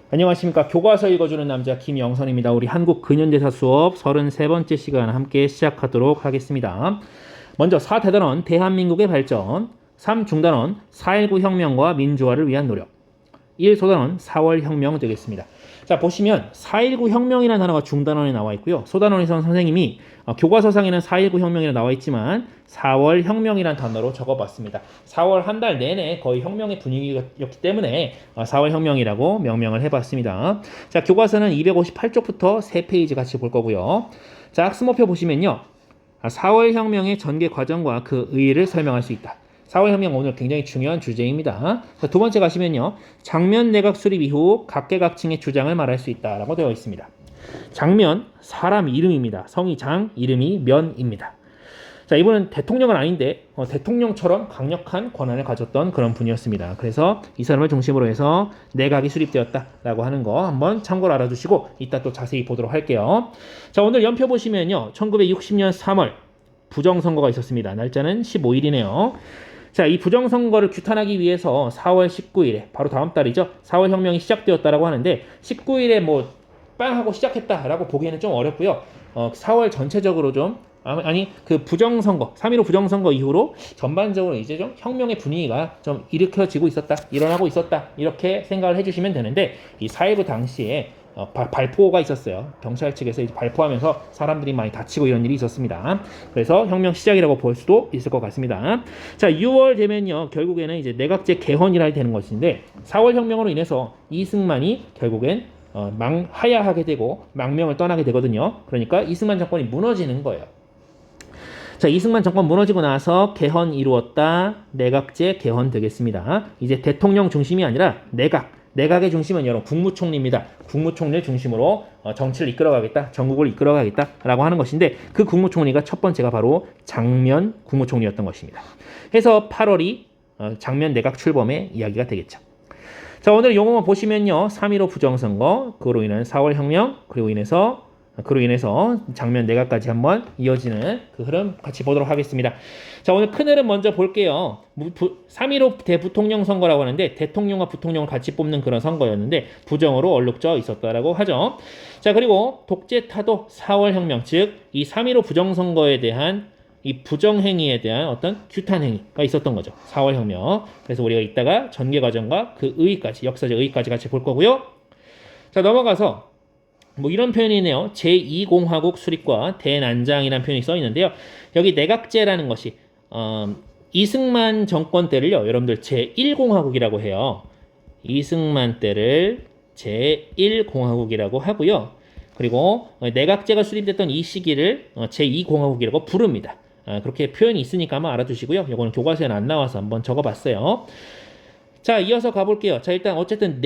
안녕하십니까. 교과서 읽어주는 남자 김영선입니다. 우리 한국 근현대사 수업 33번째 시간 함께 시작하도록 하겠습니다. 먼저 4대단원 대한민국의 발전, 3중단원 4.19 혁명과 민주화를 위한 노력, 1소단원 4월 혁명 되겠습니다. 자, 보시면 4.19 혁명이라는 단어가 중단원에 나와 있고요. 소단원에서는 선생님이 교과서상에는 4.19 혁명이라 나와 있지만 4월 혁명이라는 단어로 적어봤습니다. 4월 한 달 내내 거의 혁명의 분위기였기 때문에 4월 혁명이라고 명명을 해봤습니다. 자, 교과서는 258쪽부터 3페이지 같이 볼 거고요. 자, 학습목표 보시면요. 4월 혁명의 전개 과정과 그 의의를 설명할 수 있다. 4월 혁명 오늘 굉장히 중요한 주제입니다. 자, 두 번째 가시면요. 장면 내각 수립 이후 각계각층의 주장을 말할 수 있다라고 되어 있습니다. 장면, 사람 이름입니다. 성이 장, 이름이 면입니다. 자, 이분은 대통령은 아닌데 대통령처럼 강력한 권한을 가졌던 그런 분이었습니다. 그래서 이 사람을 중심으로 해서 내각이 수립되었다라고 하는 거 한번 참고로 알아두시고 이따 또 자세히 보도록 할게요. 자, 오늘 연표 보시면요. 1960년 3월 부정선거가 있었습니다. 날짜는 15일이네요. 자, 이 부정선거를 규탄하기 위해서 4월 19일에 바로 다음 달이죠. 4월 혁명이 시작되었다라고 하는데 19일에 뭐 빵 하고 시작했다라고 보기에는 좀 어렵고요. 4월 전체적으로 좀 그 부정선거 3.15 부정선거 이후로 전반적으로 이제 좀 혁명의 분위기가 좀 일어나고 있었다 이렇게 생각을 해주시면 되는데 이 4.19 당시에 발포가 있었어요. 경찰 측에서 이제 발포하면서 사람들이 많이 다치고 이런 일이 있었습니다. 그래서 혁명 시작이라고 볼 수도 있을 것 같습니다. 자, 6월 되면요. 결국에는 이제 내각제 개헌이라 되는 것인데 4월 혁명으로 인해서 이승만이 결국엔 하야하게 되고 망명을 떠나게 되거든요. 그러니까 이승만 정권이 무너지는 거예요. 자, 이승만 정권 무너지고 나서 개헌 이루었다. 내각제 개헌 되겠습니다. 이제 대통령 중심이 아니라 내각의 중심은 여러분 국무총리입니다. 국무총리를 중심으로 정치를 이끌어가겠다, 전국을 이끌어가겠다라고 하는 것인데 그 국무총리가 첫 번째가 바로 장면 국무총리였던 것입니다. 해서 8월이 장면 내각 출범의 이야기가 되겠죠. 자, 오늘 용어만 보시면요. 3.15 부정선거, 그로 인한 4월 혁명, 그로 인해서 장면 내각까지 한번 이어지는 그 흐름 같이 보도록 하겠습니다. 자, 오늘 큰 흐름 먼저 볼게요. 3.15 대부통령 선거라고 하는데 대통령과 부통령을 같이 뽑는 그런 선거였는데 부정으로 얼룩져 있었다라고 하죠. 자, 그리고 독재 타도 4월 혁명, 즉 이 3.15 부정선거에 대한 이 부정행위에 대한 어떤 규탄행위가 있었던 거죠. 4월 혁명. 그래서 우리가 이따가 전개 과정과 그 의의까지, 역사적 의의까지 같이 볼 거고요. 자, 넘어가서 뭐 이런 표현이네요. 제2공화국 수립과 대난장이라는 표현이 써 있는데요. 여기 내각제라는 것이 이승만 정권 때를요. 여러분들 제1공화국이라고 해요. 이승만 때를 제1공화국이라고 하고요. 그리고 내각제가 수립됐던 이 시기를 제2공화국이라고 부릅니다. 그렇게 표현이 있으니까 한번 알아두시고요. 이거는 교과서에는 안 나와서 한번 적어봤어요. 자, 이어서 가볼게요. 자, 일단 어쨌든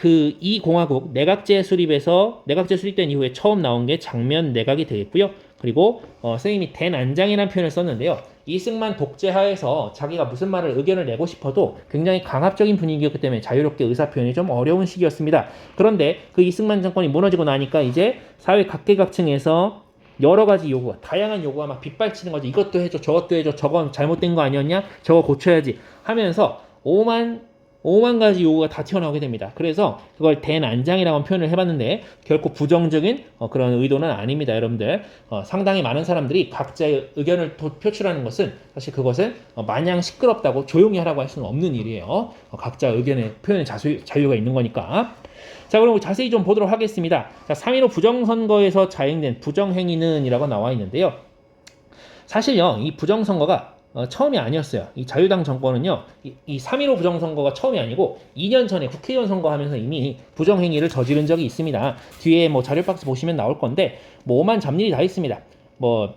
이 공화국 내각제 수립된 이후에 처음 나온 게 장면 내각이 되겠고요. 그리고 선생님이 대난장이라는 표현을 썼는데요. 이승만 독재하에서 자기가 무슨 의견을 내고 싶어도 굉장히 강압적인 분위기였기 때문에 자유롭게 의사표현이 좀 어려운 시기였습니다. 그런데 그 이승만 정권이 무너지고 나니까 이제 사회 각계각층에서 여러 가지 요구가, 다양한 요구가 막 빗발치는 거지. 이것도 해줘, 저것도 해줘, 저건 잘못된 거 아니었냐? 저거 고쳐야지 하면서 5만 가지 요구가 다 튀어나오게 됩니다. 그래서 그걸 대난장이라고 표현을 해봤는데 결코 부정적인 그런 의도는 아닙니다. 여러분들 상당히 많은 사람들이 각자의 의견을 표출하는 것은 사실 그것은 마냥 시끄럽다고 조용히 하라고 할 수는 없는 일이에요. 각자 의견의 표현의 자유가 있는 거니까. 자, 그럼 자세히 좀 보도록 하겠습니다. 자, 3.15 부정선거에서 자행된 부정행위는 이라고 나와 있는데요. 사실요, 이 부정선거가 처음이 아니었어요. 이 자유당 정권은요, 이 3.15 부정선거가 처음이 아니고 2년 전에 국회의원 선거하면서 이미 부정행위를 저지른 적이 있습니다. 뒤에 뭐 자료박스 보시면 나올 건데, 뭐 오만 잡일이 다 있습니다. 뭐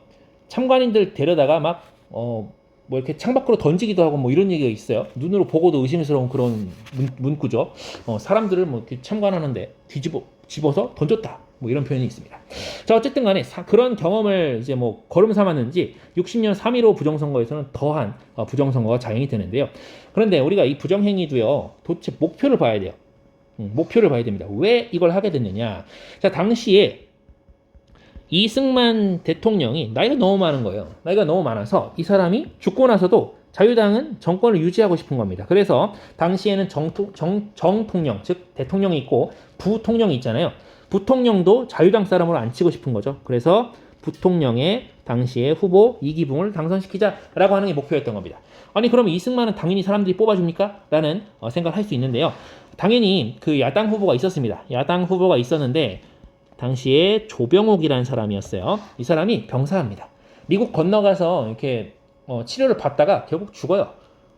참관인들 데려다가 뭐 이렇게 창밖으로 던지기도 하고 뭐 이런 얘기가 있어요. 눈으로 보고도 의심스러운 그런 문구죠. 사람들을 뭐 이렇게 참관하는데 집어서 던졌다. 뭐 이런 표현이 있습니다. 자, 어쨌든 간에 그런 경험을 이제 뭐 걸음 삼았는지 60년 3.15 부정선거에서는 더한 부정선거가 자행이 되는데요. 그런데 우리가 이 부정행위도요, 도대체 목표를 봐야 돼요. 목표를 봐야 됩니다. 왜 이걸 하게 됐느냐. 자, 당시에 이승만 대통령이 나이가 너무 많은 거예요. 나이가 너무 많아서 이 사람이 죽고 나서도 자유당은 정권을 유지하고 싶은 겁니다. 그래서 당시에는 정통령, 즉 대통령이 있고 부통령이 있잖아요. 부통령도 자유당 사람으로 앉히고 싶은 거죠. 그래서 부통령의 당시의 후보 이기붕을 당선시키자라고 하는 게 목표였던 겁니다. 아니 그럼 이승만은 당연히 사람들이 뽑아줍니까? 라는 생각을 할 수 있는데요. 당연히 그 야당 후보가 있었습니다. 야당 후보가 있었는데 당시에 조병옥이라는 사람이었어요. 이 사람이 병사입니다. 미국 건너가서 이렇게 치료를 받다가 결국 죽어요.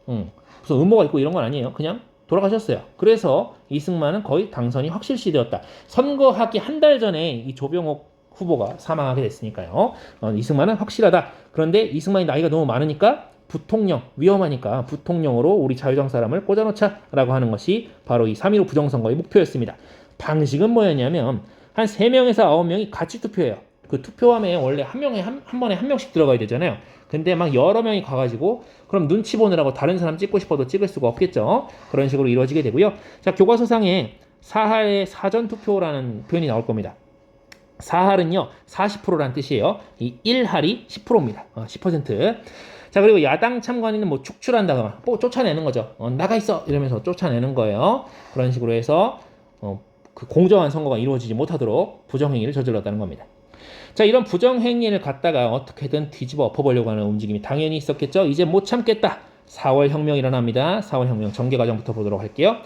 무슨 음모가 있고 이런 건 아니에요. 그냥 돌아가셨어요. 그래서 이승만은 거의 당선이 확실시되었다. 선거하기 한 달 전에 이 조병옥 후보가 사망하게 됐으니까요. 이승만은 확실하다. 그런데 이승만이 나이가 너무 많으니까 부통령, 위험하니까 부통령으로 우리 자유당 사람을 꽂아놓자라고 하는 것이 바로 이 3.15 부정선거의 목표였습니다. 방식은 뭐였냐면 한 3명에서 9명이 같이 투표해요. 그 투표함에 원래 한 번에 한 명씩 들어가야 되잖아요. 근데 막 여러 명이 가가지고 그럼 눈치 보느라고 다른 사람 찍고 싶어도 찍을 수가 없겠죠. 그런 식으로 이루어지게 되고요. 자, 교과서상에 사할의 사전투표라는 표현이 나올 겁니다. 사할은요 40%라는 뜻이에요. 이 1할이 10%입니다. 10%. 자, 그리고 야당 참관인은 뭐 축출한다거나 쫓아내는 거죠. 나가 있어 이러면서 쫓아내는 거예요. 그런 식으로 해서 그 공정한 선거가 이루어지지 못하도록 부정행위를 저질렀다는 겁니다. 자, 이런 부정행위를 갖다가 어떻게든 뒤집어 엎어보려고 하는 움직임이 당연히 있었겠죠. 이제 못 참겠다. 4월 혁명이 일어납니다. 4월 혁명 전개 과정부터 보도록 할게요.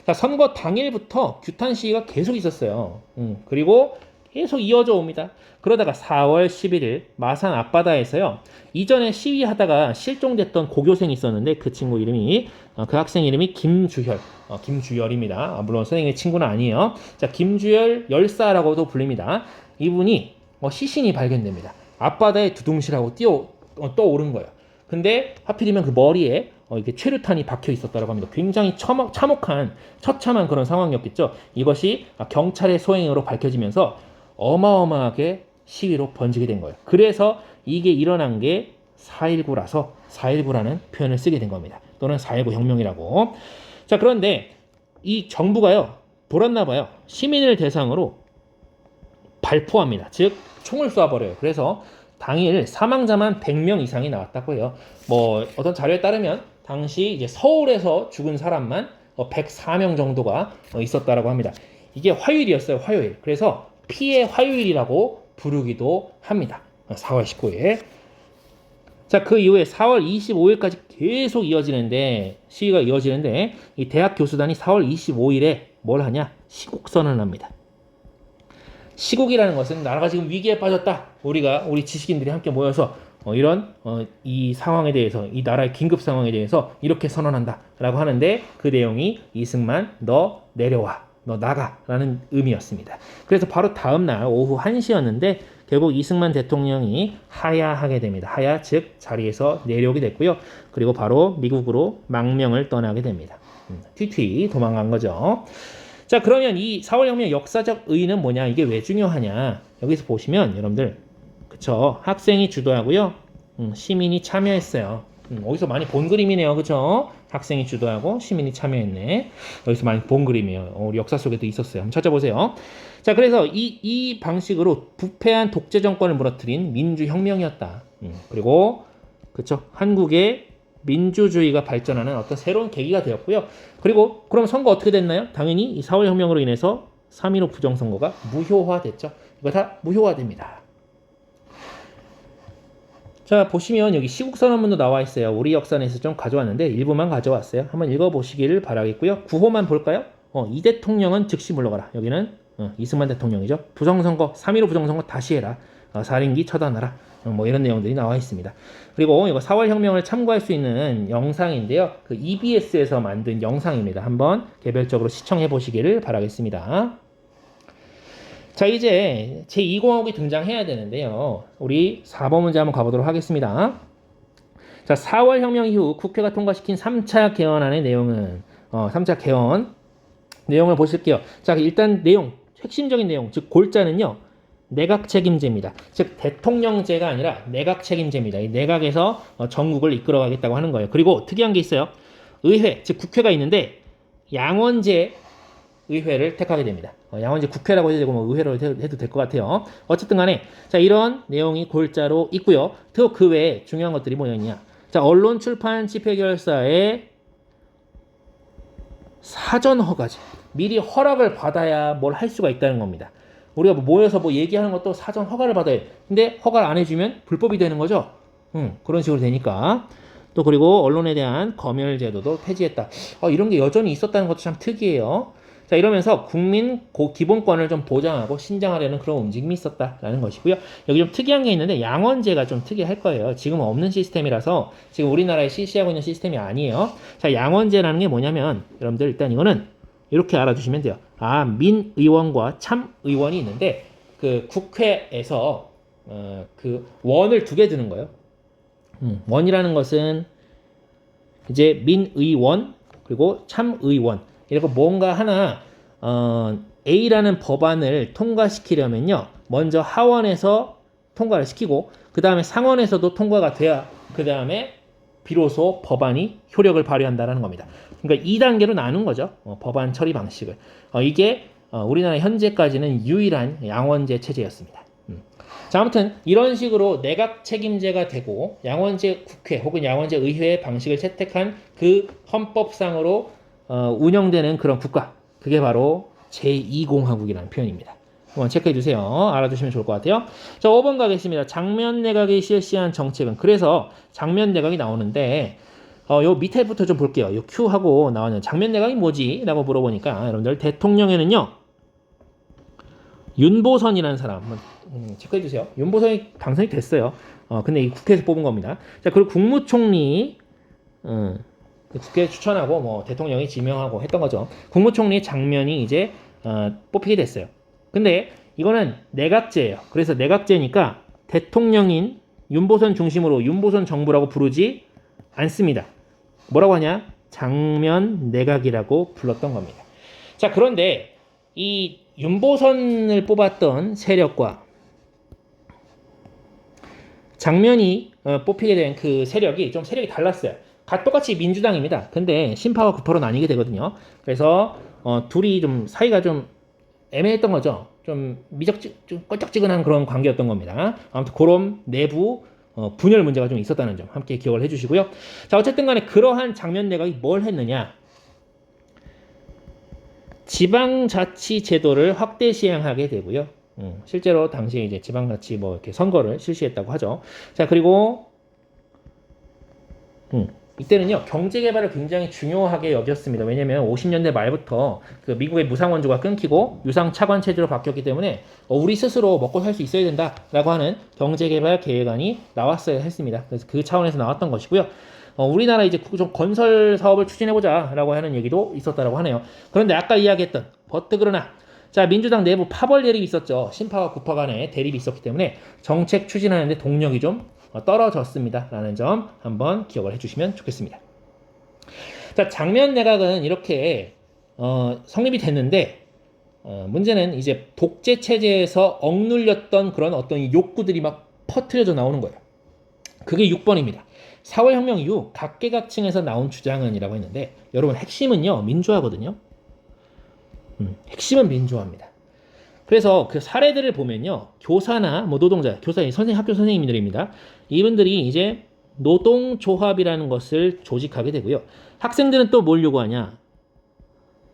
자, 선거 당일부터 규탄 시위가 계속 있었어요. 그리고 계속 이어져 옵니다. 그러다가 4월 11일 마산 앞바다에서요. 이전에 시위하다가 실종됐던 고교생이 있었는데 그 친구 이름이 그 학생 이름이 김주열입니다. 물론 선생님의 친구는 아니에요. 자, 김주열 열사라고도 불립니다. 이분이 시신이 발견됩니다. 앞바다에 두둥실하고 떠오른 거예요. 근데 하필이면 그 머리에 이렇게 최루탄이 박혀 있었다고 합니다. 굉장히 처참한 그런 상황이었겠죠. 이것이 경찰의 소행으로 밝혀지면서 어마어마하게 시위로 번지게 된 거예요. 그래서 이게 일어난 게 4.19라서 4.19라는 표현을 쓰게 된 겁니다. 또는 4.19 혁명이라고. 자, 그런데 이 정부가요, 돌았나 봐요. 시민을 대상으로 발포합니다. 즉 총을 쏴버려요. 그래서 당일 사망자만 100명 이상이 나왔다고 해요. 뭐 어떤 자료에 따르면 당시 이제 서울에서 죽은 사람만 104명 정도가 있었다라고 합니다. 이게 화요일이었어요. 화요일. 그래서 피해 화요일이라고 부르기도 합니다. 4월 19일. 자, 그 이후에 4월 25일까지 계속 시위가 이어지는데 이 대학 교수단이 4월 25일에 뭘 하냐? 시국선언을 합니다. 시국이라는 것은 나라가 지금 위기에 빠졌다. 우리 지식인들이 함께 모여서 이 상황에 대해서, 이 나라의 긴급 상황에 대해서 이렇게 선언한다라고 하는데 그 내용이 이승만 너 내려와. 너 나가라는 의미였습니다. 그래서 바로 다음 날 오후 1시였는데 결국 이승만 대통령이 하야하게 됩니다. 하야 즉 자리에서 내려오게 됐고요. 그리고 바로 미국으로 망명을 떠나게 됩니다. 튀튀 도망간 거죠. 자, 그러면 이 4월 혁명의 역사적 의의는 뭐냐? 이게 왜 중요하냐? 여기서 보시면 여러분들 그쵸? 학생이 주도하고요. 시민이 참여했어요. 어디서 많이 본 그림이네요. 그쵸? 학생이 주도하고 시민이 참여했네. 여기서 많이 본 그림이에요. 우리 역사 속에도 있었어요. 한번 찾아보세요. 자, 그래서 이 방식으로 부패한 독재 정권을 무너뜨린 민주혁명이었다. 그리고 그쵸? 한국의 민주주의가 발전하는 어떤 새로운 계기가 되었고요. 그리고 그럼 선거 어떻게 됐나요? 당연히 이 4월 혁명으로 인해서 3.15 부정선거가 무효화됐죠. 이거 다 무효화됩니다. 자, 보시면 여기 시국선언문도 나와 있어요. 우리 역사에서 좀 가져왔는데 일부만 가져왔어요. 한번 읽어보시기를 바라겠고요. 구호만 볼까요? 이 대통령은 즉시 물러가라. 여기는 이승만 대통령이죠. 부정선거, 3.15 부정선거 다시 해라. 살인기 처단하라. 뭐 이런 내용들이 나와 있습니다. 그리고 이거 4월 혁명을 참고할 수 있는 영상인데요. 그 EBS에서 만든 영상입니다. 한번 개별적으로 시청해 보시기를 바라겠습니다. 자, 이제 제2공화국이 등장해야 되는데요. 우리 4번 문제 한번 가보도록 하겠습니다. 자, 4월 혁명 이후 국회가 통과시킨 3차 개헌안의 내용은 3차 개헌 내용을 보실게요. 자, 일단 핵심적인 내용, 즉 골자는요. 내각 책임제입니다. 즉 대통령제가 아니라 내각 책임제입니다. 이 내각에서 전국을 이끌어가겠다고 하는 거예요. 그리고 특이한 게 있어요. 의회, 즉 국회가 있는데 양원제 의회를 택하게 됩니다. 양원제 국회라고 해도 되고 뭐 의회로 해도 될 것 같아요. 어쨌든 간에 자, 이런 내용이 골자로 있고요. 또 그 외에 중요한 것들이 뭐였냐? 자, 언론 출판 집회결사의 사전 허가제. 미리 허락을 받아야 뭘 할 수가 있다는 겁니다. 우리가 모여서 뭐 얘기하는 것도 사전 허가를 받아야 돼. 근데 허가를 안 해주면 불법이 되는 거죠. 그런 식으로 되니까. 또 그리고 언론에 대한 검열 제도도 폐지했다. 이런 게 여전히 있었다는 것도 참 특이해요. 자, 이러면서 국민 기본권을 좀 보장하고 신장하려는 그런 움직임이 있었다라는 것이고요. 여기 좀 특이한 게 있는데 양원제가 좀 특이할 거예요. 지금 없는 시스템이라서 지금 우리나라에 실시하고 있는 시스템이 아니에요. 자, 양원제라는 게 뭐냐면 여러분들 일단 이거는 이렇게 알아두시면 돼요. 민의원과 참의원이 있는데 그 국회에서 그 원을 두 개 드는 거예요. 원이라는 것은 이제 민의원 그리고 참의원 이렇게 뭔가 하나 A라는 법안을 통과시키려면요 먼저 하원에서 통과를 시키고 그 다음에 상원에서도 통과가 돼야 그 다음에 비로소 법안이 효력을 발휘한다는 겁니다. 그러니까 2단계로 나눈 거죠. 법안 처리 방식을. 이게 우리나라 현재까지는 유일한 양원제 체제였습니다. 자, 아무튼 이런 식으로 내각 책임제가 되고 양원제 국회 혹은 양원제 의회 방식을 채택한 그 헌법상으로 운영되는 그런 국가, 그게 바로 제2공화국이라는 표현입니다. 한번 체크해 주세요. 알아두시면 좋을 것 같아요. 자, 5번 가겠습니다. 장면 내각이 실시한 정책은, 그래서 장면 내각이 나오는데 요 밑에부터 좀 볼게요. 요 Q하고 나오는 장면 내각이 뭐지? 라고 물어보니까 여러분들 대통령에는요 윤보선이라는 사람 한번 체크해 주세요. 윤보선이 당선이 됐어요. 근데 이 국회에서 뽑은 겁니다. 자, 그리고 국무총리 국회 추천하고 뭐 대통령이 지명하고 했던 거죠. 국무총리 장면이 이제 뽑히게 됐어요. 근데 이거는 내각제예요. 그래서 내각제니까 대통령인 윤보선 중심으로 윤보선 정부라고 부르지 않습니다. 뭐라고 하냐? 장면 내각이라고 불렀던 겁니다. 자, 그런데 이 윤보선을 뽑았던 세력과 장면이 뽑히게 된 그 세력이 좀 세력이 달랐어요. 똑같이 민주당입니다. 근데 신파와 구파로 나뉘게 되거든요. 그래서 둘이 좀 사이가 좀 애매했던 거죠. 좀 좀 껄쩍지근한 그런 관계였던 겁니다. 아무튼 그런 내부 분열 문제가 좀 있었다는 점 함께 기억을 해주시고요. 자, 어쨌든 간에 그러한 장면 내각이 뭘 했느냐? 지방자치 제도를 확대 시행하게 되고요. 실제로 당시에 이제 지방자치 뭐 이렇게 선거를 실시했다고 하죠. 자, 그리고 이때는요 경제 개발을 굉장히 중요하게 여겼습니다. 왜냐하면 50년대 말부터 그 미국의 무상원조가 끊기고 유상 차관 체제로 바뀌었기 때문에 우리 스스로 먹고 살 수 있어야 된다라고 하는 경제 개발 계획안이 나왔어야 했습니다. 그래서 그 차원에서 나왔던 것이고요. 우리나라 이제 좀 건설 사업을 추진해보자라고 하는 얘기도 있었다라고 하네요. 그런데 아까 이야기했던 그러나 자, 민주당 내부 파벌 대립이 있었죠. 신파와 구파 간의 대립이 있었기 때문에 정책 추진하는데 동력이 좀 떨어졌습니다. 라는 점 한번 기억을 해주시면 좋겠습니다. 자, 장면 내각은 이렇게 성립이 됐는데 문제는 이제 독재 체제에서 억눌렸던 그런 어떤 욕구들이 막 퍼트려져 나오는 거예요. 그게 6번입니다. 4월 혁명 이후 각계각층에서 나온 주장은 이라고 했는데 여러분 핵심은요 민주화거든요. 핵심은 민주화입니다. 그래서 그 사례들을 보면요 교사나 뭐 노동자, 교사, 선생님, 학교 선생님들입니다. 이분들이 이제 노동조합이라는 것을 조직하게 되고요. 학생들은 또 뭘 요구하냐?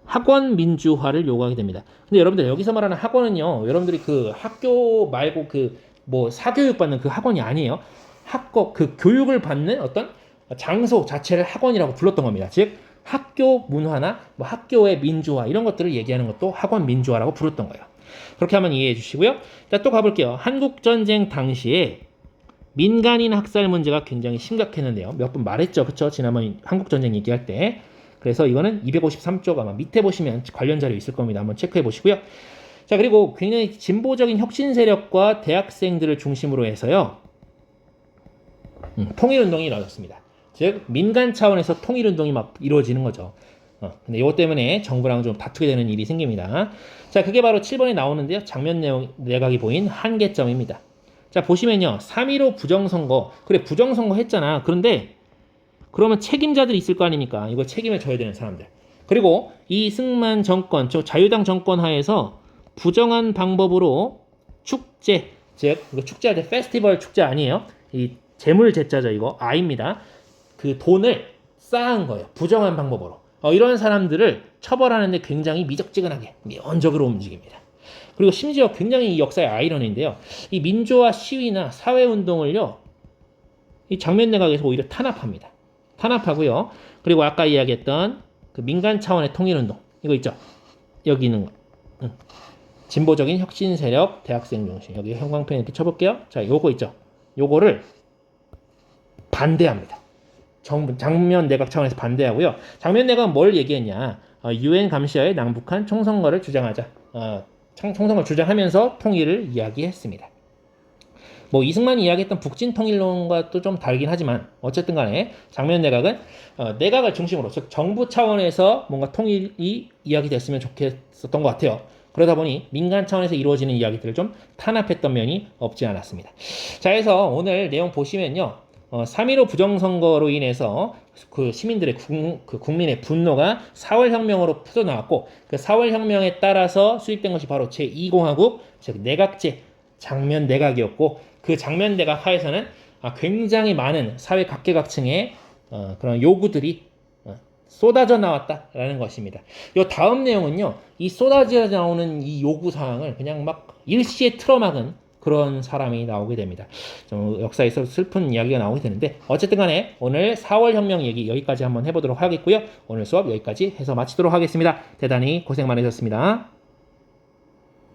학원 민주화를 요구하게 됩니다. 근데 여러분들 여기서 말하는 학원은요, 여러분들이 그 학교 말고 그 뭐 사교육 받는 그 학원이 아니에요. 그 교육을 받는 어떤 장소 자체를 학원이라고 불렀던 겁니다. 즉 학교 문화나 뭐 학교의 민주화 이런 것들을 얘기하는 것도 학원 민주화라고 부르던 거예요. 그렇게 한번 이해해 주시고요. 자, 또 가볼게요. 한국전쟁 당시에 민간인 학살 문제가 굉장히 심각했는데요. 몇 번 말했죠. 그쵸? 지난번 한국전쟁 얘기할 때. 그래서 이거는 253쪽 아마 밑에 보시면 관련 자료 있을 겁니다. 한번 체크해 보시고요. 자, 그리고 굉장히 진보적인 혁신 세력과 대학생들을 중심으로 해서요. 통일운동이 일어났습니다. 즉 민간 차원에서 통일운동이 막 이루어지는 거죠. 근데 이것 때문에 정부랑 좀 다투게 되는 일이 생깁니다. 자, 그게 바로 7번에 나오는데요. 장면 내각이 보인 한계점입니다. 자, 보시면요. 3.15 부정선거. 그래, 부정선거 했잖아. 그런데 그러면 책임자들이 있을 거 아닙니까? 이거 책임을 져야 되는 사람들. 그리고 이승만 정권, 자유당 정권 하에서 부정한 방법으로 축제, 즉 이거 축제할 때 페스티벌 축제 아니에요. 이 재물 제자죠. 이거 아입니다. 그 돈을 쌓은 거예요. 부정한 방법으로. 이런 사람들을 처벌하는데 굉장히 미적지근하게 미온적으로 움직입니다. 그리고 심지어 굉장히 이 역사의 아이러니인데요. 이 민주화 시위나 사회운동을요, 이 장면 내각에서 오히려 탄압합니다. 탄압하고요. 그리고 아까 이야기했던 그 민간 차원의 통일운동, 이거 있죠? 여기 있는 거. 진보적인 혁신 세력, 대학생 중심. 여기 형광펜 이렇게 쳐볼게요. 자, 요거 있죠? 요거를 반대합니다. 장면 내각 차원에서 반대하고요. 장면 내각은 뭘 얘기했냐? 유엔 감시하에 남북한 총선거를 주장하자. 총선거를 주장하면서 통일을 이야기했습니다. 뭐 이승만이 이야기했던 북진 통일론과 또 좀 다르긴 하지만 어쨌든 간에 장면 내각은 내각을 중심으로 즉 정부 차원에서 뭔가 통일이 이야기됐으면 좋겠었던 것 같아요. 그러다 보니 민간 차원에서 이루어지는 이야기들을 좀 탄압했던 면이 없지 않았습니다. 자, 해서 오늘 내용 보시면요. 3.15 부정선거로 인해서 그 시민들의 국민의 분노가 4월 혁명으로 풀어나왔고 그 4월 혁명에 따라서 수립된 것이 바로 제2공화국, 즉 내각제 장면 내각이었고 그 장면 내각 하에서는 굉장히 많은 사회 각계각층의 그런 요구들이 쏟아져 나왔다라는 것입니다. 이 다음 내용은요, 이 쏟아져 나오는 이 요구 사항을 그냥 막 일시에 틀어막은 그런 사람이 나오게 됩니다. 좀 역사에서 슬픈 이야기가 나오게 되는데 어쨌든 간에 오늘 4월 혁명 얘기 여기까지 한번 해보도록 하겠고요. 오늘 수업 여기까지 해서 마치도록 하겠습니다. 대단히 고생 많으셨습니다.